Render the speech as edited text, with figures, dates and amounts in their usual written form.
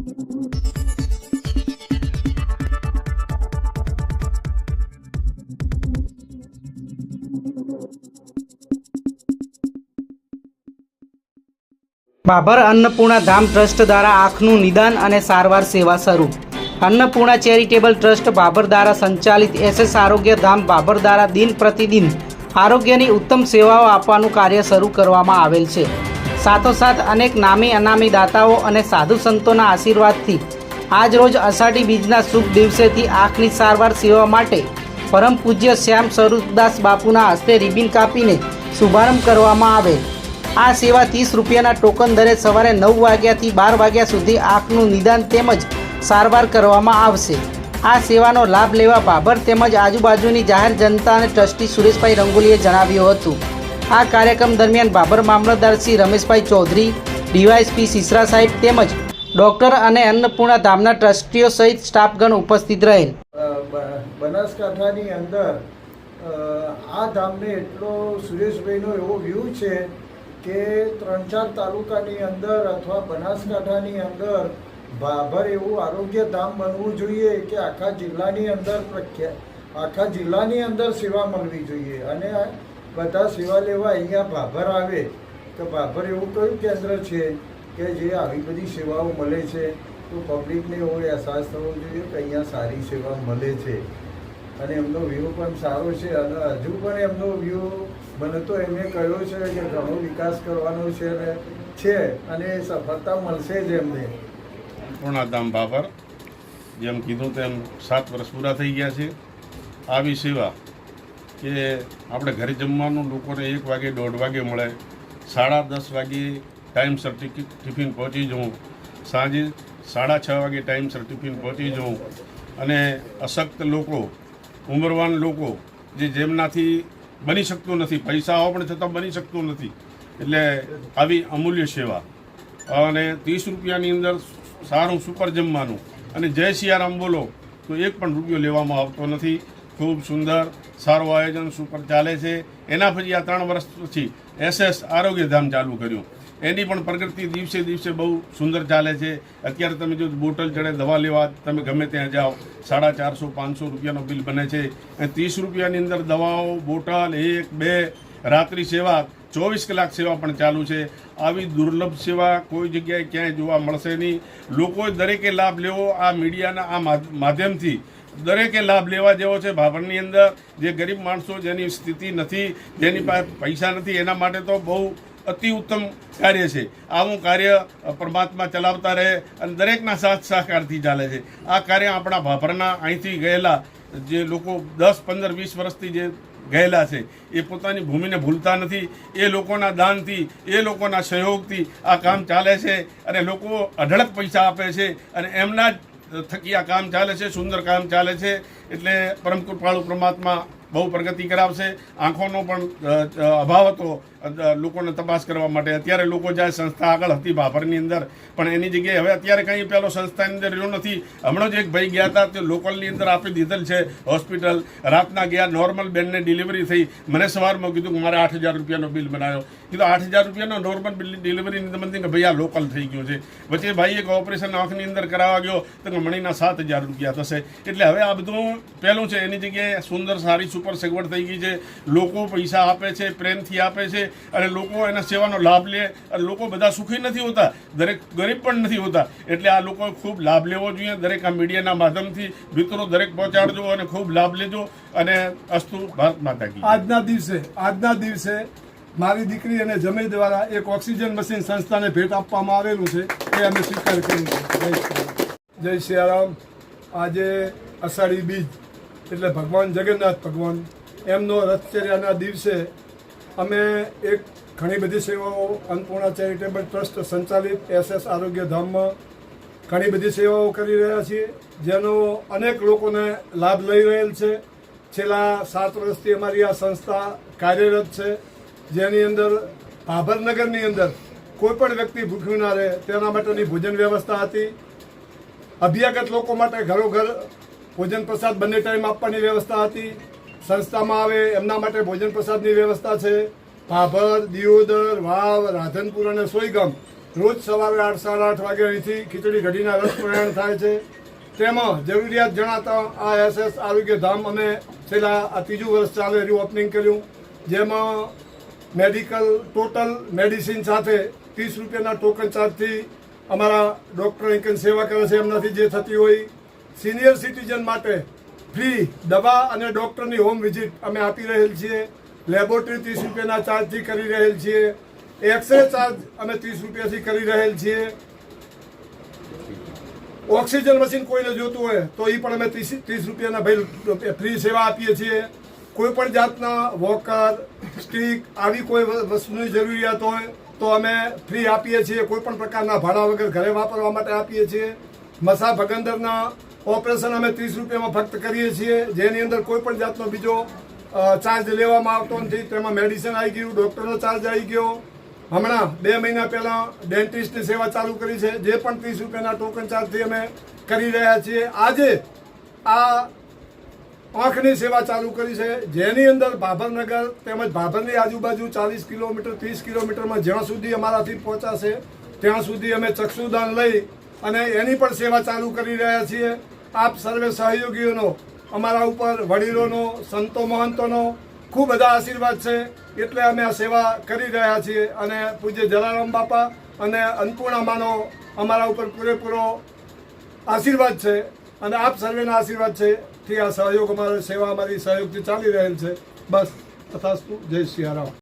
બાબર અન્નપૂર્ણા ધામ trust દ્વારા આંખનું નિદાન અને સારવાર સેવા શરૂ। અન્નપૂર્ણા ચેરિટેબલ ટ્રસ્ટ બાબર દ્વારા સંચાલિત એસએસ આરોગ્ય ધામ બાબર દ્વારા દિન પ્રતિદિન આરોગ્યની ઉત્તમ સેવાઓ આપવાનું કાર્ય શરૂ કરવામાં આવેલ છે। સાથોસાથ અનેક નામી અનામી દાતાઓ અને સાધુ સંતોના આશીર્વાદથી આજરોજ અષાઢી બીજના શુભ દિવસેથી આંખની સારવાર સેવા માટે પરમ પૂજ્ય શ્યામ સ્વરૂપદાસ બાપુના હસ્તે રિબિન કાપીને શુભારંભ કરવામાં આવેલ। આ સેવા 30 રૂપિયાના ટોકન દરે સવારે 9 વાગ્યાથી 12 વાગ્યા સુધી આંખનું નિદાન તેમજ સારવાર કરવામાં આવશે। આ સેવાનો લાભ લેવા બાબર તેમજ આજુબાજુની જાહેર જનતા અને ટ્રસ્ટી સુરેશભાઈ રંગોલીએ જણાવ્યું હતું। આ કાર્યક્રમ દરમિયાન બાબર મામલતદાર શ્રી રમેશભાઈ ચૌધરી, ડીવાયએસપી સિસરા સાહેબ તેમજ ડૉક્ટર અને અન્નપૂર્ણા ધામના ટ્રસ્ટીઓ સહિત સ્ટાફગણ ઉપસ્થિત રહેલ। બનાસકાંઠાની અંદર આ ધામને એટલો સુરેશભાઈનો એવો વ્યૂ છે કે 3-4 તાલુકાની અંદર અથવા બનાસકાંઠાની અંદર બાબર એવું આરોગ્ય ધામ બનવું જોઈએ કે આખા જિલ્લાની અંદર સેવા મળવી જોઈએ અને બધા સેવા લેવા અહીંયા બાબર આવે તો બાબર એવું કયું કેન્દ્ર છે કે જે આવી બધી સેવાઓ મળે છે, તો પબ્લિકને એવો અહેસાસ થવો જોઈએ કે અહીંયા સારી સેવા મળે છે અને એમનો વ્યૂ પણ સારો છે અને હજુ પણ એમનો વ્યૂ મને તો એમને કહ્યો છે કે ઘણો વિકાસ કરવાનો છે અને સફળતા મળશે જ એમને। અન્નપૂર્ણા ધામ બાબર જેમ કીધું તેમ 7 વર્ષ પૂરા થઈ ગયા છે। આવી સેવા કે આપણે ઘરે જમવાનું લોકોને 1 વાગે 1:30 વાગે મળે, 10:30 વાગે ટાઈમસર ટિફિન પહોંચી જવું, સાંજે 6:30 વાગે ટાઈમસર ટિફિન પહોંચી જવું અને અશક્ત લોકો, ઉંમરવાન લોકો જેમનાથી બની શકતું નથી, પૈસા હોવા પણ છતાં બની શકતું નથી, એટલે આવી અમૂલ્ય સેવા અને 30 રૂપિયાની અંદર સારું સુપર જમવાનું અને જય સિયારામ બોલો તો 1 પણ રૂપિયો લેવામાં આવતો નથી। ખૂબ સુંદર સારું આયોજન સુપર ચાલે છે। એના પછી આ 3 વર્ષ પછી એસએસ આરોગ્ય ધામ ચાલુ કર્યું, એની પણ પ્રગતિ દિવસે દિવસે બહુ સુંદર ચાલે છે। અત્યારે તમે જો બોટલ ચડે દવા લેવા તમે ગમે ત્યાં જાઓ 450-500 રૂપિયાનો બિલ બને છે અને 30 રૂપિયાની અંદર દવાઓ, બોટલ, 1-2 રાત્રિ સેવા, 24 કલાક સેવા પણ ચાલુ છે। આવી દુર્લભ સેવા કોઈ જગ્યાએ ક્યાંય જોવા મળશે નહીં। લોકોએ દરેકે લાભ લેવો, આ મીડિયાના આ માધ્યમથી દરેકે લાભ લેવા જેવો છે। બાબરની અંદર જે ગરીબ માણસો, જેની સ્થિતિ નથી, જેની પાસે પૈસા નથી, એના માટે તો બહુ અતિ ઉત્તમ કાર્ય છે। આવું કાર્ય પરમાત્મા ચલાવતા રહે અને દરેકના સાથ સહકારથી ચાલે છે। આ કાર્ય આપણા ભાભરના અહીંથી ગયેલા જે લોકો 10, 15, 20 વર્ષથી જે ગયેલા છે એ પોતાની ભૂમિને ભૂલતા નથી। એ લોકોના દાનથી, એ લોકોના સહયોગથી આ કામ ચાલે છે અને લોકો અઢળક પૈસા આપે છે અને એમના જ થકી આ કામ ચાલે છે, સુંદર કામ ચાલે છે। એટલે પરમ કૃપાળુ પરમાત્મા બહુ પ્રગતિ કરાવશે। આંખોનો પણ અભાવ હતો લોકોને તપાસ કરવા માટે, અત્યારે લોકો જાય સંસ્થા આગળ હતી બાબરની અંદર પણ એની જગ્યાએ હવે અત્યારે કંઈ પેલો સંસ્થાની અંદર રહ્યો નથી। હમણાં જ એક ભાઈ ગયા હતા, તે લોકલની અંદર આપી દીધેલ છે હોસ્પિટલ, રાતના ગયા, નોર્મલ બેનને ડિલિવરી થઈ, મને સવારમાં કીધું કે મારે 8,000 રૂપિયાનો બિલ બનાવ્યો। કીધું 8,000 રૂપિયાનો નોર્મલ ડિલિવરીની મને કે ભાઈ આ લોકલ થઈ ગયું છે। વચ્ચે ભાઈ એક ઓપરેશન આંખની અંદર કરાવવા ગયો તો મણીના 7,000 રૂપિયા થશે। એટલે હવે આ બધું પહેલું છે, એની જગ્યાએ સુંદર સારી સુપર સગવડ થઈ ગઈ છે। લોકો પૈસા આપે છે, પ્રેમથી આપે છે અને લોકો એના સેવાનો લાભ લે અને લોકો બધા સુખી નથી હોતા, દરેક ગરીબ પણ નથી હોતા, એટલે આ લોકો ખૂબ લાભ લેવો જોઈએ। દરેક આ મીડિયાના માધ્યમથી મિત્રો દરેક પહોંચાડજો અને ખૂબ લાભ લેજો અને અસ્તુ ભારત માતા કી। આજના દિવસે મારી દીકરી અને જમાઈ દ્વારા એક ઓક્સિજન મશીન સંસ્થાને ભેટ આપવામાં આવેલું છે, એ અમે સ્વીકાર કર્યું છે। જય સિયારામ। આજે અષાઢી બીજ એટલે ભગવાન જગન્નાથ ભગવાન એમનો રથચર્યાના દિવસે અમે એક ઘણી બધી સેવાઓ અન્નપૂર્ણા ચેરિટેબલ ટ્રસ્ટ સંચાલિત એસએસ આરોગ્ય ધામમાં ઘણી બધી સેવાઓ કરી રહ્યા છીએ, જેનો અનેક લોકોને લાભ લઈ રહેલ છે। છેલ્લા 7 વર્ષથી અમારી આ સંસ્થા કાર્યરત છે, જેની અંદર ભાભરનગરની અંદર કોઈ પણ વ્યક્તિ ભૂખ્યું ના રહે તેના માટેની ભોજન વ્યવસ્થા હતી। અભ્યાગત લોકો માટે ઘરોઘર ભોજન પ્રસાદ બંને ટાઈમ આપવાની વ્યવસ્થા હતી। સંસ્થામાં આવે એમના માટે ભોજન પ્રસાદની વ્યવસ્થા છે। ભાભર, દિયોદર, વાવ, રાધનપુર અને સોયગામ રોજ સવારે 8 સાડા 8 વાગે અહીંથી ખીચડી કઢીના રસ પ્રયાણ થાય છે. તેમાં જરૂરિયાત જણાતા આ SS આરોગ્ય ધામ અમે છેલ્લા આ 3જું વર્ષ ચાલે એનું ઓપનિંગ કર્યું, જેમાં મેડિકલ ટોટલ મેડિસિન સાથે 30 રૂપિયાના ટોકન ચાર્જથી અમારા ડૉક્ટર અહીં સેવા કરે છે. એમનાથી જે થતી હોય સિનિયર સિટીઝન માટે ફ્રી દવા અને ડૉક્ટરની હોમ વિઝિટ અમે આપી રહેલ છીએ. લેબોરેટરી 30 રૂપિયાના ચાર્જથી કરી રહેલ છીએ. એક્સરે ચાર્જ અમે 30 રૂપિયાથી કરી રહેલ છીએ. ઓક્સિજન મશીન કોઈને જોતું હોય તો એ પણ અમે 30 રૂપિયાના ભાઈ ફ્રી સેવા આપીએ છીએ. કોઈ પણ જાતના વોકર સ્ટીક આવી કોઈ વસ્તુની જરૂરિયાત હોય તો અમે ફ્રી આપીએ છીએ. કોઈ પણ પ્રકારના ભાડા વગર ઘરે વાપરવા માટે આપીએ છીએ. મસા ભગંદરના ઓપરેશન અમે 30 રૂપિયામાં ફક્ત કરીએ છીએ, જેની અંદર કોઈ પણ જાતનો બીજો ચાર્જ લેવામાં આવતો નથી. તેમાં મેડિસિન આવી ગયું, ડૉક્ટરનો ચાર્જ આવી ગયો. હમણાં 2 મહિના પહેલાં ડેન્ટિસ્ટની સેવા ચાલુ કરી છે, જે પણ 30 રૂપિયાના ટોકન ચાર્જથી અમે કરી રહ્યા છીએ. આજે આ આંખની સેવા ચાલુ કરી છે, જેની અંદર ભાભરનગર તેમજ ભાભરની આજુબાજુ 40 કિલોમીટર 30 કિલોમીટરમાં જ્યાં સુધી અમારાથી પહોંચાશે ત્યાં સુધી અમે ચક્ષુદાન લઈ અને એની પણ સેવા ચાલુ કરી રહ્યા છીએ. આપ સર્વે સહયોગીઓનો અમારા ઉપર વડીલોનો, સંતો મહંતોનો ખૂબ બધા આશીર્વાદ છે, એટલે અમે આ સેવા કરી રહ્યા છીએ. અને પૂજ્ય જલારામ બાપા અને અન્નપૂર્ણામાનો અમારા ઉપર પૂરેપૂરો આશીર્વાદ છે અને આપ સર્વેના આશીર્વાદ છે થી આ સહયોગ અમારી સેવા અમારી સહયોગથી ચાલી રહેલ છે. બસ તથાસ્તુ. જય સિયારામ.